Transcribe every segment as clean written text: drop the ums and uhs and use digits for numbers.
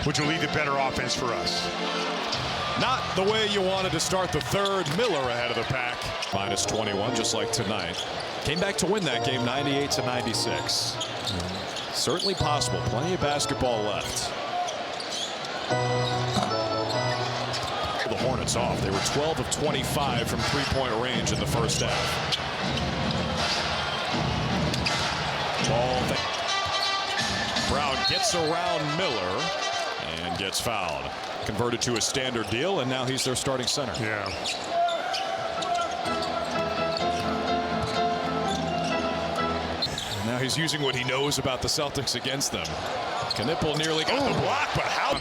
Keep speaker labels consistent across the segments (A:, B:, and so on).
A: which will lead to better offense for us.
B: Not the way you wanted to start the third. Miller ahead of the pack. Minus 21, just like tonight. Came back to win that game 98-96. Certainly possible. Plenty of basketball left. The Hornets off. They were 12 of 25 from three-point range in the first half. Ball. Brown gets around Miller and gets fouled. Converted to a standard deal, and now he's their starting center.
A: Yeah.
B: Now he's using what he knows about the Celtics against them. Knipple nearly got the block, but how?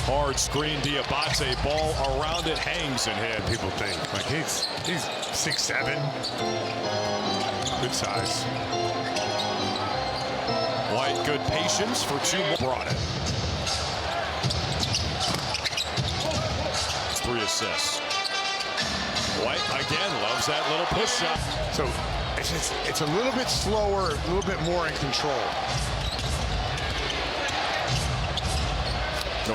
B: Hard screen, Diabate, ball around it, hangs and hit.
A: People think like he's 6'7", good size.
B: White, good patience for two more. Brought it. 3 assists. White again loves that little push shot.
A: So it's a little bit slower, a little bit more in control. No,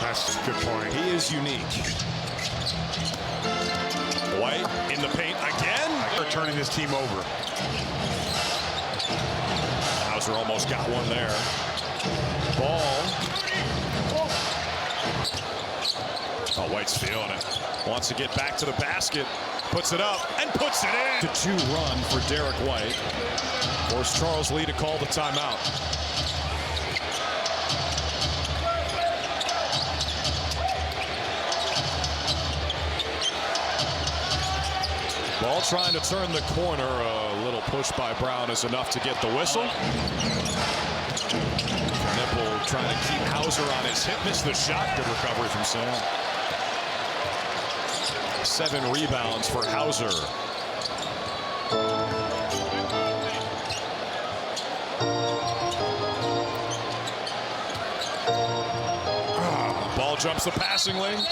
A: that's a good point.
B: He is unique. White in the paint again.
A: They're turning this team over.
B: Hauser almost got one there. Ball. Oh, White's feeling it. Wants to get back to the basket. Puts it up and puts it in. To 2 run for Derek White. Forced Charles Lee to call the timeout. Ball trying to turn the corner. A little push by Brown is enough to get the whistle. Nipple trying to keep Hauser on his hip. Missed the shot. Good recovery from Sam. 7 rebounds for Hauser. Ball jumps the passing lane.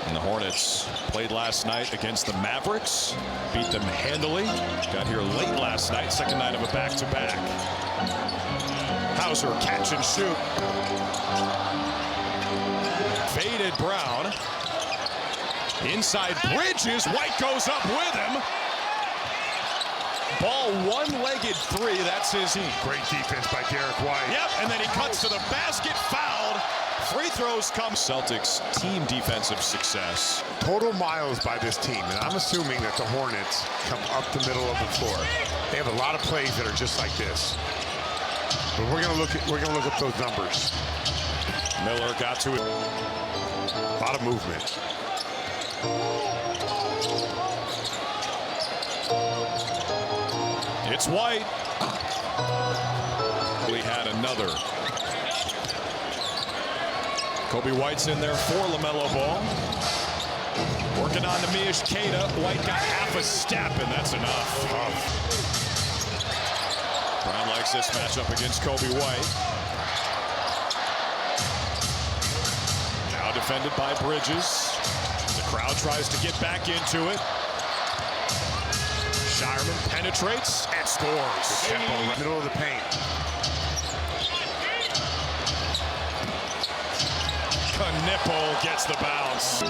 B: And the Hornets played last night against the Mavericks. Beat them handily. Got here late last night. Second night of a back-to-back. Hauser catch and shoot. Faded Brown. Inside Bridges. White goes up with him. Ball one-legged 3. That's his team.
A: Great defense by Derek White.
B: Yep, and then he cuts to the basket. Fouled. Free throws come. Celtics team defensive success.
A: Total miles by this team, and I'm assuming that the Hornets come up the middle of the floor. They have a lot of plays that are just like this. But we're gonna look up those numbers.
B: Miller got to it.
A: A lot of movement.
B: It's White. We had another. Kobe White's in there for LaMelo Ball. Working on Nemish Queta. White got half a step, and that's enough. Brown likes this matchup against Kobe White. Now defended by Bridges. The crowd tries to get back into it. Shireman penetrates and scores.
A: Tempo, right middle of the paint.
B: Knipple gets the bounce.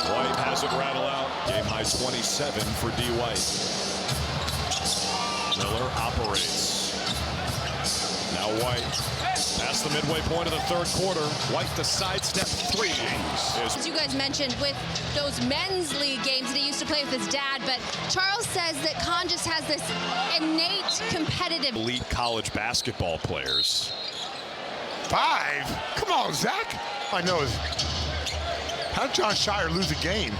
B: White has it rattle out. Game high 27 for D. White. Miller operates. Now White past the midway point of the third quarter. White the sidestep 3.
C: As you guys mentioned, with those men's league games that he used to play with his dad, but Charles says that Con just has this innate competitive.
B: Elite college basketball players.
A: 5? Come on, Zach. I know. How did John Shire lose a game?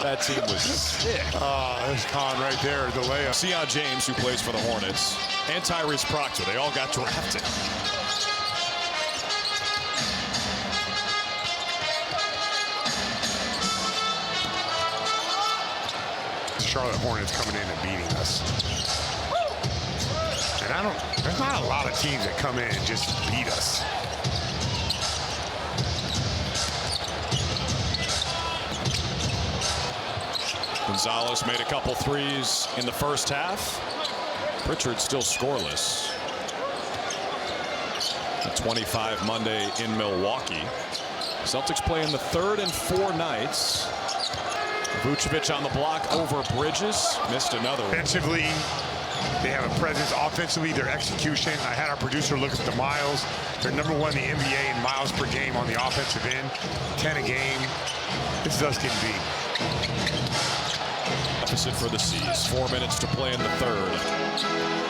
B: That team was sick.
A: There's Con right there, the layup.
B: Sion James, who plays for the Hornets, and Tyrese Proctor, they all got drafted.
A: Charlotte Hornets coming in and beating us. And there's not a lot of teams that come in and just beat us.
B: Gonzalez made a couple threes in the first half. Pritchard still scoreless. A 25 Monday in Milwaukee. Celtics play in the third and 4 nights. Vucevic on the block over Bridges. Missed another one.
A: Offensively, they have a presence. Offensively, their execution. I had our producer look at the miles. They're #1 in the NBA in miles per game on the offensive end. 10 a game. This is us getting beat.
B: Deficit for the C's. 4 minutes to play in the third.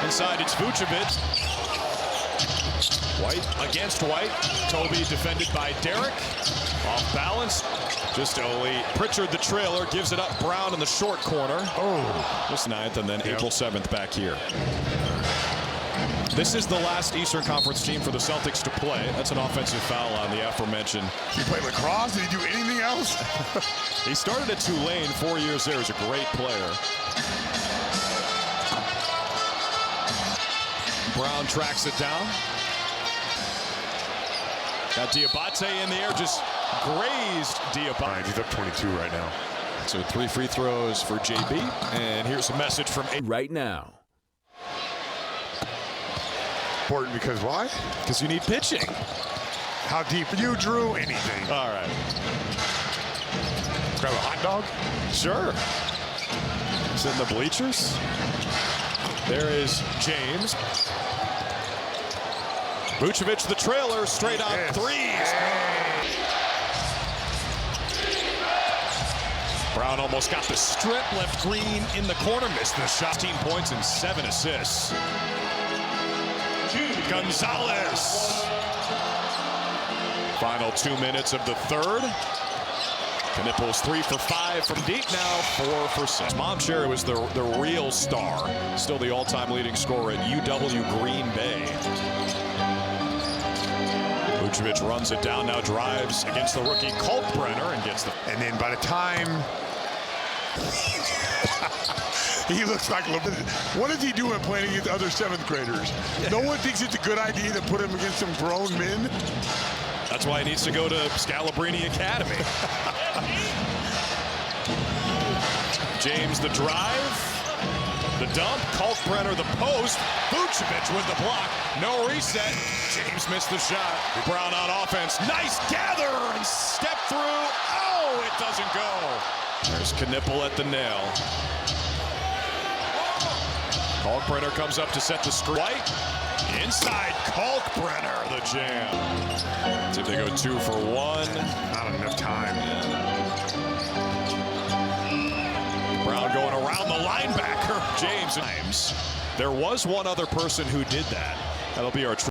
B: Inside, it's Vucevic. White against White. Toby defended by Derek. Off balance. Just Ole. Pritchard, the trailer, gives it up. Brown in the short corner. Oh, this 9th, and then April 7th back here. This is the last Eastern Conference team for the Celtics to play. That's an offensive foul on the aforementioned.
A: He played lacrosse. Did he do anything else?
B: He started at Tulane, 4 years there. He's a great player. Brown tracks it down. Got Diabate in the air, just grazed Diabate.
A: He's up 22 right now.
B: So 3 free throws for JB. And here's a message from
D: right now.
A: Important because why?
B: Because you need pitching.
A: How deep you drew anything?
B: All right.
A: Grab a hot dog?
B: Sure. Sit in the bleachers. There is James. Vucevic, the trailer, straight on threes. Brown almost got the strip, left Green in the corner, missed the shot. 15 points and 7 assists. Gonzalez. Final 2 minutes of the third. Knipples 3 for 5 from deep, now 4 for 6. Momcherry was the real star. Still the all-time leading scorer at UW Green Bay. Vucevic runs it down, now drives against the rookie Kalkbrenner and gets the...
A: And then by the time he looks like what is he doing playing against other 7th graders? No one thinks it's a good idea to put him against some grown men.
B: That's why he needs to go to Scalabrini Academy. James the drive. The dump. Kalkbrenner the post. Vucevic with the block. No reset. James missed the shot. Brown on offense. Nice gather and step through. Oh, it doesn't go. There's Knippel at the nail. Kalkbrenner comes up to set the screen. White. Inside, Kalkbrenner, the jam. See if they go 2 for 1.
A: Not enough time.
B: Brown going around the linebacker. James. There was one other person who did that. That'll be our